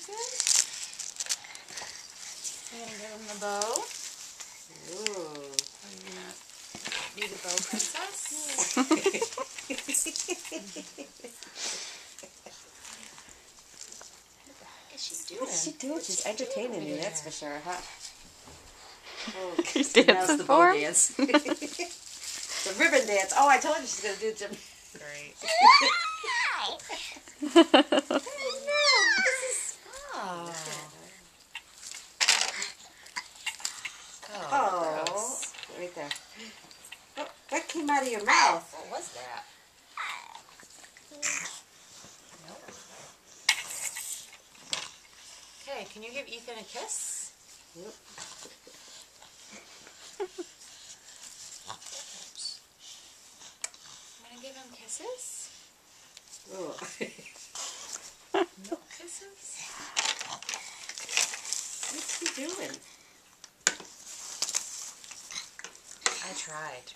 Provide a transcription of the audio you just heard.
kisses. I'm gonna give him the bow. Ooh. Are you gonna be the bow princess? What's she doing? She's entertaining me, that's for sure, huh? Oh, She's now's dancing the for bow him? dance. The ribbon dance. Oh, I told you she's gonna do the Great. Oh. Oh, gross. Right there. Oh, that came out of your mouth. What was that? Nope. Okay, can you give Ethan a kiss? Yep. I'm gonna give him kisses. Oh. No kisses. What's he doing? I tried.